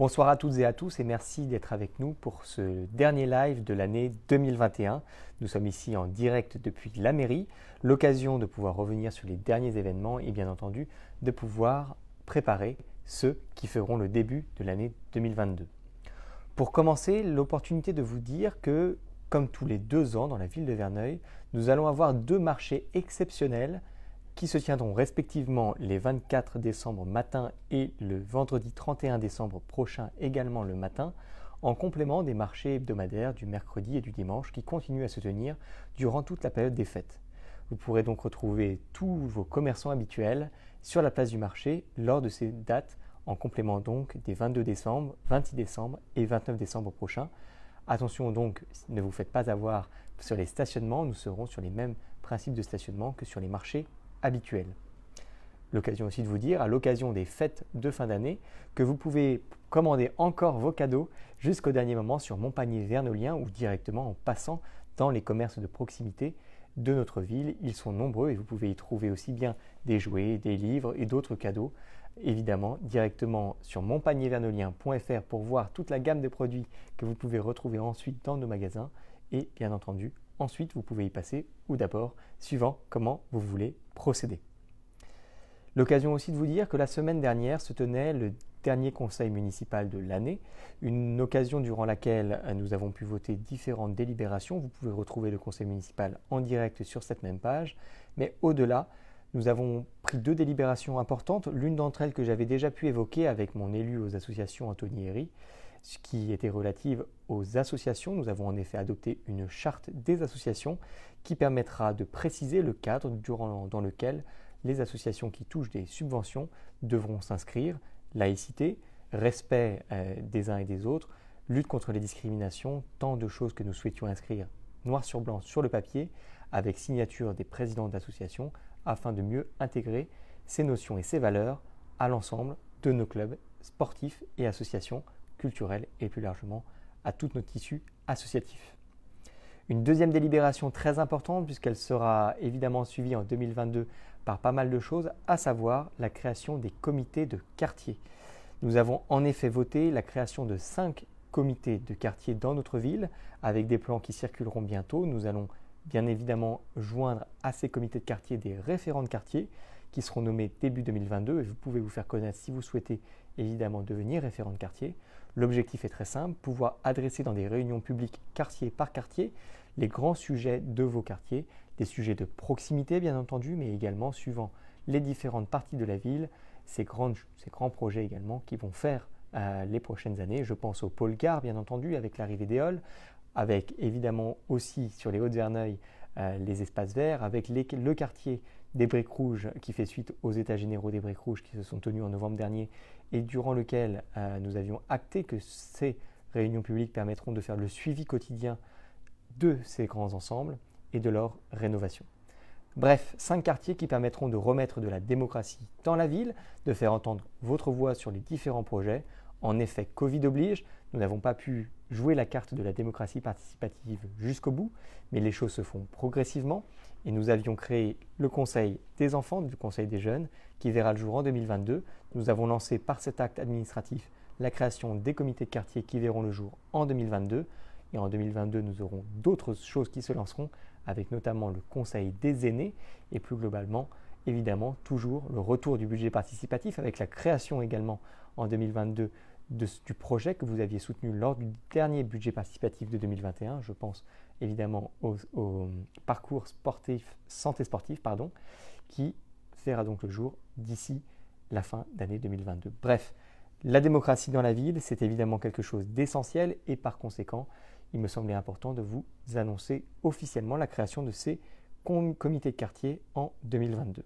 Bonsoir à toutes et à tous et merci d'être avec nous pour ce dernier live de l'année 2021. Nous sommes ici en direct depuis la mairie, l'occasion de pouvoir revenir sur les derniers événements et bien entendu de pouvoir préparer ceux qui feront le début de l'année 2022. Pour commencer, l'opportunité de vous dire que, comme tous les 2 ans dans la ville de Verneuil, nous allons avoir 2 marchés exceptionnels qui se tiendront respectivement les 24 décembre matin et le vendredi 31 décembre prochain également le matin, en complément des marchés hebdomadaires du mercredi et du dimanche qui continuent à se tenir durant toute la période des fêtes. Vous pourrez donc retrouver tous vos commerçants habituels sur la place du marché lors de ces dates, en complément donc des 22 décembre, 26 décembre et 29 décembre prochains. Attention donc, ne vous faites pas avoir sur les stationnements, nous serons sur les mêmes principes de stationnement que sur les marchés habituel. L'occasion aussi de vous dire, à l'occasion des fêtes de fin d'année, que vous pouvez commander encore vos cadeaux jusqu'au dernier moment sur Mon Panier Vernolien ou directement en passant dans les commerces de proximité de notre ville. Ils sont nombreux et vous pouvez y trouver aussi bien des jouets, des livres et d'autres cadeaux. Évidemment, directement sur monpaniervernolien.fr pour voir toute la gamme de produits que vous pouvez retrouver ensuite dans nos magasins et bien entendu, ensuite, vous pouvez y passer ou d'abord, suivant comment vous voulez procéder. L'occasion aussi de vous dire que la semaine dernière se tenait le dernier conseil municipal de l'année, une occasion durant laquelle nous avons pu voter différentes délibérations. Vous pouvez retrouver le conseil municipal en direct sur cette même page, mais au-delà, nous avons pris 2 délibérations importantes, l'une d'entre elles que j'avais déjà pu évoquer avec mon élu aux associations Anthony Herry, ce qui était relative aux associations. Nous avons en effet adopté une charte des associations qui permettra de préciser le cadre dans lequel les associations qui touchent des subventions devront s'inscrire, laïcité, respect des uns et des autres, lutte contre les discriminations, tant de choses que nous souhaitions inscrire noir sur blanc sur le papier avec signature des présidents d'associations afin de mieux intégrer ces notions et ces valeurs à l'ensemble de nos clubs sportifs et associations culturelle et plus largement à tout notre tissu associatif. Une deuxième délibération très importante puisqu'elle sera évidemment suivie en 2022 par pas mal de choses, à savoir la création des comités de quartier. Nous avons en effet voté la création de 5 comités de quartier dans notre ville avec des plans qui circuleront bientôt. Nous allons bien évidemment joindre à ces comités de quartier des référents de quartier qui seront nommés début 2022 et vous pouvez vous faire connaître si vous souhaitez évidemment devenir référent de quartier. L'objectif est très simple, pouvoir adresser dans des réunions publiques quartier par quartier les grands sujets de vos quartiers, des sujets de proximité bien entendu, mais également suivant les différentes parties de la ville, ces grands projets également qui vont faire les prochaines années. Je pense au pôle gare bien entendu avec l'arrivée d'Éole, avec évidemment aussi sur les Hauts-de-Verneuil les espaces verts, avec le quartier des Briques Rouges qui fait suite aux états généraux des Briques Rouges qui se sont tenus en novembre dernier et durant lequel nous avions acté que ces réunions publiques permettront de faire le suivi quotidien de ces grands ensembles et de leur rénovation. Bref, 5 quartiers qui permettront de remettre de la démocratie dans la ville, de faire entendre votre voix sur les différents projets. En effet, Covid oblige, nous n'avons pas pu jouer la carte de la démocratie participative jusqu'au bout, mais les choses se font progressivement et nous avions créé le Conseil des enfants, le Conseil des jeunes, qui verra le jour en 2022. Nous avons lancé par cet acte administratif la création des comités de quartier qui verront le jour en 2022. Et en 2022, nous aurons d'autres choses qui se lanceront, avec notamment le Conseil des aînés et plus globalement, évidemment, toujours le retour du budget participatif avec la création également en 2022 du projet que vous aviez soutenu lors du dernier budget participatif de 2021. Je pense évidemment au parcours sportif, santé sportive, qui verra donc le jour d'ici la fin d'année 2022. Bref, la démocratie dans la ville, c'est évidemment quelque chose d'essentiel et par conséquent, il me semblait important de vous annoncer officiellement la création de ces comités de quartier en 2022.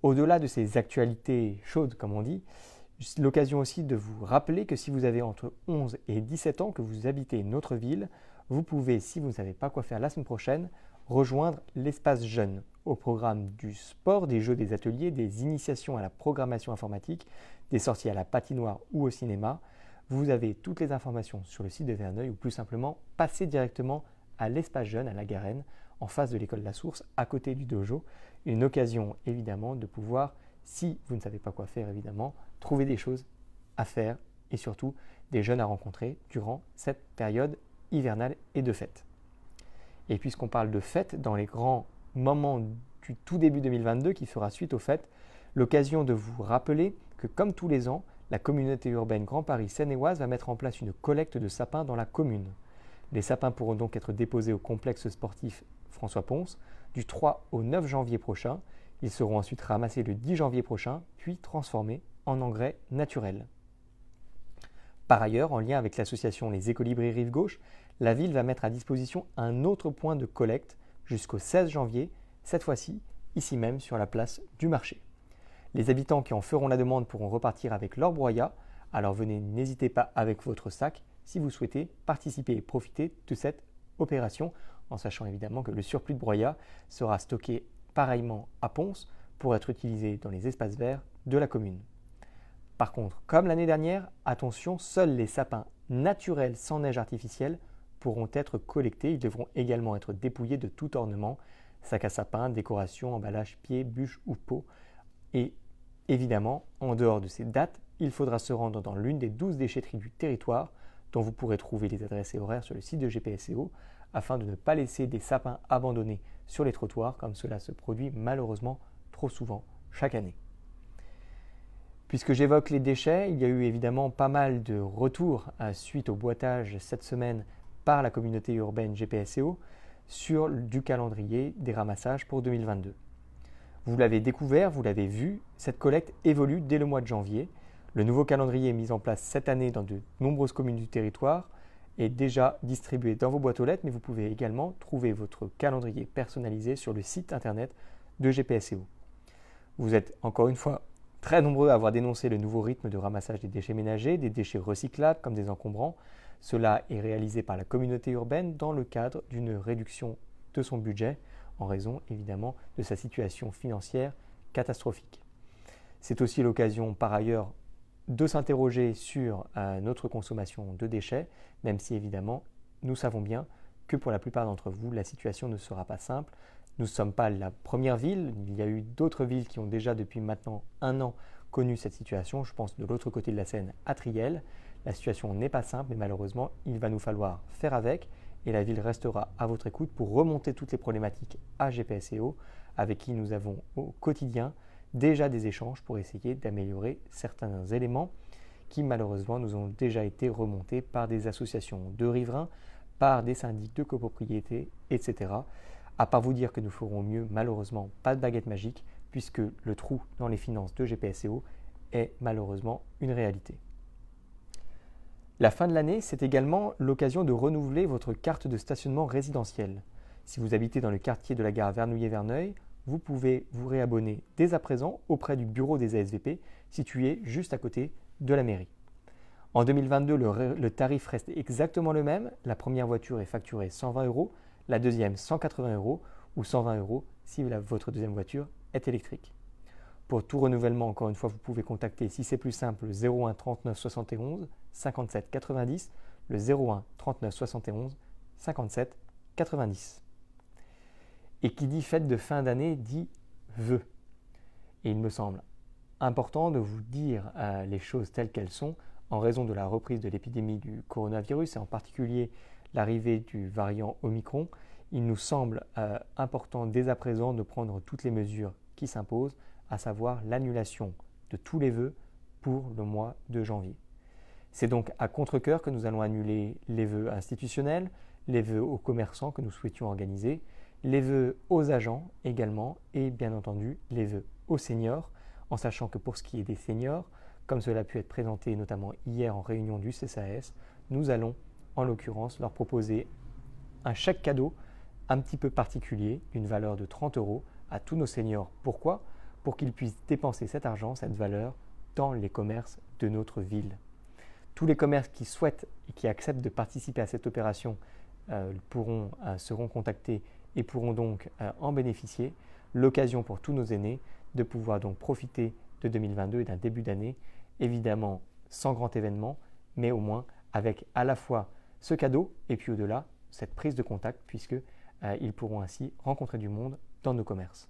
Au-delà de ces actualités chaudes, comme on dit, l'occasion aussi de vous rappeler que si vous avez entre 11 et 17 ans, que vous habitez notre ville, vous pouvez, si vous ne savez pas quoi faire la semaine prochaine, rejoindre l'espace jeune au programme du sport, des jeux, des ateliers, des initiations à la programmation informatique, des sorties à la patinoire ou au cinéma. Vous avez toutes les informations sur le site de Verneuil ou plus simplement passez directement à l'espace jeune à la Garenne en face de l'école de la Source à côté du dojo. Une occasion évidemment de pouvoir, si vous ne savez pas quoi faire évidemment, trouver des choses à faire et surtout des jeunes à rencontrer durant cette période hivernale et de fête. Et puisqu'on parle de fête, dans les grands moments du tout début 2022 qui fera suite aux fêtes, l'occasion de vous rappeler que comme tous les ans, la communauté urbaine Grand Paris Seine-et-Oise va mettre en place une collecte de sapins dans la commune. Les sapins pourront donc être déposés au complexe sportif François Pons du 3 au 9 janvier prochain. Ils seront ensuite ramassés le 10 janvier prochain, puis transformés en engrais naturels. Par ailleurs, en lien avec l'association Les Écolibris Rive Gauche, la ville va mettre à disposition un autre point de collecte jusqu'au 16 janvier, cette fois-ci ici même sur la place du marché. Les habitants qui en feront la demande pourront repartir avec leur broyat, alors n'hésitez pas avec votre sac si vous souhaitez participer et profiter de cette opération, en sachant évidemment que le surplus de broyat sera stocké pareillement à Pons pour être utilisé dans les espaces verts de la commune. Par contre, comme l'année dernière, attention, seuls les sapins naturels sans neige artificielle pourront être collectés. Ils devront également être dépouillés de tout ornement, sac à sapin, décoration, emballage, pieds, bûches ou pots. Et évidemment, en dehors de ces dates, il faudra se rendre dans l'une des 12 déchetteries du territoire, dont vous pourrez trouver les adresses et horaires sur le site de GPSEO, afin de ne pas laisser des sapins abandonnés sur les trottoirs, comme cela se produit malheureusement trop souvent chaque année. Puisque j'évoque les déchets, il y a eu évidemment pas mal de retours suite au boitage cette semaine par la communauté urbaine GPSEO sur du calendrier des ramassages pour 2022. Vous l'avez découvert, vous l'avez vu, cette collecte évolue dès le mois de janvier. Le nouveau calendrier mis en place cette année dans de nombreuses communes du territoire est déjà distribué dans vos boîtes aux lettres, mais vous pouvez également trouver votre calendrier personnalisé sur le site internet de GPSEO. Vous êtes encore une fois très nombreux à avoir dénoncé le nouveau rythme de ramassage des déchets ménagers, des déchets recyclables comme des encombrants. Cela est réalisé par la communauté urbaine dans le cadre d'une réduction de son budget en raison évidemment de sa situation financière catastrophique. C'est aussi l'occasion par ailleurs de s'interroger sur notre consommation de déchets, même si évidemment nous savons bien que pour la plupart d'entre vous, la situation ne sera pas simple. Nous ne sommes pas la première ville, il y a eu d'autres villes qui ont déjà depuis maintenant 1 an connu cette situation. Je pense de l'autre côté de la Seine à Triel. La situation n'est pas simple, mais malheureusement, il va nous falloir faire avec et la ville restera à votre écoute pour remonter toutes les problématiques à GPSEO, avec qui nous avons au quotidien déjà des échanges pour essayer d'améliorer certains éléments qui malheureusement nous ont déjà été remontés par des associations de riverains, par des syndics de copropriété, etc. À part vous dire que nous ferons mieux, malheureusement, pas de baguette magique, puisque le trou dans les finances de GPSEO est malheureusement une réalité. La fin de l'année, c'est également l'occasion de renouveler votre carte de stationnement résidentiel. Si vous habitez dans le quartier de la gare Vernouillet-Verneuil, vous pouvez vous réabonner dès à présent auprès du bureau des ASVP, situé juste à côté de la mairie. En 2022, le tarif reste exactement le même. La première voiture est facturée 120 €, la deuxième 180 € ou 120 € si votre deuxième voiture est électrique. Pour tout renouvellement, encore une fois, vous pouvez contacter, si c'est plus simple, le 01 39 71 57 90, le 01 39 71 57 90. Et qui dit fête de fin d'année dit vœux. Et il me semble important de vous dire les choses telles qu'elles sont en raison de la reprise de l'épidémie du coronavirus et en particulier l'arrivée du variant Omicron. Il nous semble important dès à présent de prendre toutes les mesures qui s'imposent, à savoir l'annulation de tous les vœux pour le mois de janvier. C'est donc à contre-cœur que nous allons annuler les vœux institutionnels, les vœux aux commerçants que nous souhaitions organiser, les vœux aux agents également et bien entendu les vœux aux seniors, en sachant que pour ce qui est des seniors, comme cela a pu être présenté notamment hier en réunion du CSAS, nous allons en l'occurrence leur proposer un chèque cadeau un petit peu particulier d'une valeur de 30 € à tous nos seniors. Pourquoi ? Pour qu'ils puissent dépenser cet argent, cette valeur, dans les commerces de notre ville. Tous les commerces qui souhaitent et qui acceptent de participer à cette opération seront contactés et pourront donc en bénéficier. L'occasion pour tous nos aînés de pouvoir donc profiter de 2022 et d'un début d'année, évidemment sans grand événement, mais au moins avec à la fois ce cadeau et puis au-delà cette prise de contact puisqu'ils pourront ainsi rencontrer du monde dans nos commerces.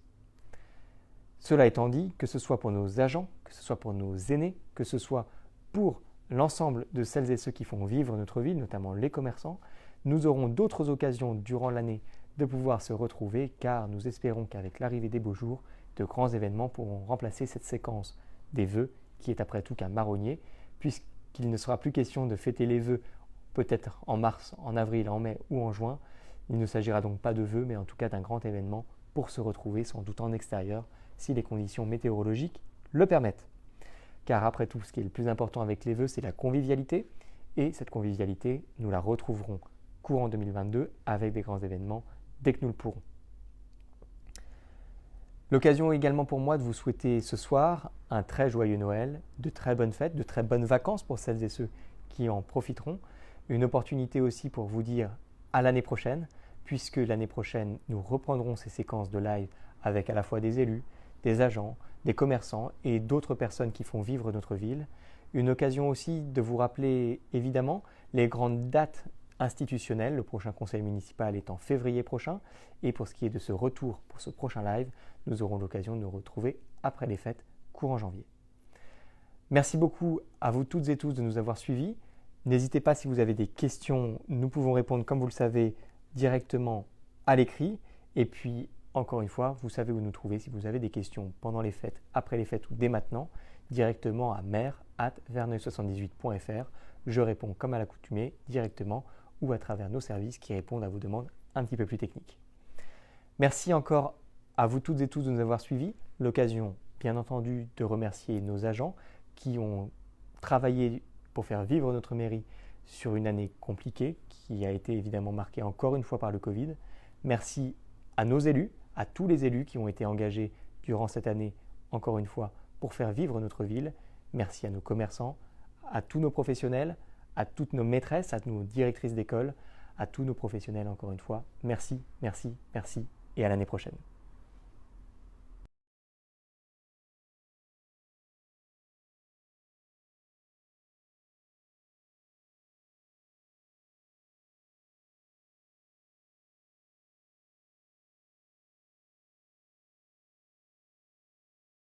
Cela étant dit, que ce soit pour nos agents, que ce soit pour nos aînés, que ce soit pour l'ensemble de celles et ceux qui font vivre notre ville, notamment les commerçants, nous aurons d'autres occasions durant l'année de pouvoir se retrouver car nous espérons qu'avec l'arrivée des beaux jours, de grands événements pourront remplacer cette séquence des vœux qui est après tout qu'un marronnier, puisqu'il ne sera plus question de fêter les vœux peut-être en mars, en avril, en mai ou en juin. Il ne s'agira donc pas de vœux, mais en tout cas d'un grand événement pour se retrouver sans doute en extérieur si les conditions météorologiques le permettent. Car après tout, ce qui est le plus important avec les vœux, c'est la convivialité. Et cette convivialité, nous la retrouverons courant 2022 avec des grands événements dès que nous le pourrons. L'occasion également pour moi de vous souhaiter ce soir un très joyeux Noël, de très bonnes fêtes, de très bonnes vacances pour celles et ceux qui en profiteront. Une opportunité aussi pour vous dire à l'année prochaine, puisque l'année prochaine, nous reprendrons ces séquences de live avec à la fois des élus, des agents, des commerçants et d'autres personnes qui font vivre notre ville. Une occasion aussi de vous rappeler évidemment les grandes dates institutionnelles. Le prochain conseil municipal est en février prochain. Et pour ce qui est de ce retour pour ce prochain live, nous aurons l'occasion de nous retrouver après les fêtes courant janvier. Merci beaucoup à vous toutes et tous de nous avoir suivis. N'hésitez pas si vous avez des questions, nous pouvons répondre comme vous le savez directement à l'écrit. Et puis encore une fois, vous savez où nous trouver si vous avez des questions pendant les fêtes, après les fêtes ou dès maintenant, directement à maire@verneuil78.fr. Je réponds comme à l'accoutumée directement ou à travers nos services qui répondent à vos demandes un petit peu plus techniques. Merci encore à vous toutes et tous de nous avoir suivis. L'occasion, bien entendu, de remercier nos agents qui ont travaillé pour faire vivre notre mairie sur une année compliquée qui a été évidemment marquée encore une fois par le Covid. Merci à nos élus, à tous les élus qui ont été engagés durant cette année, encore une fois, pour faire vivre notre ville. Merci à nos commerçants, à tous nos professionnels, à toutes nos maîtresses, à nos directrices d'école, à tous nos professionnels encore une fois. Merci, merci, merci et à l'année prochaine.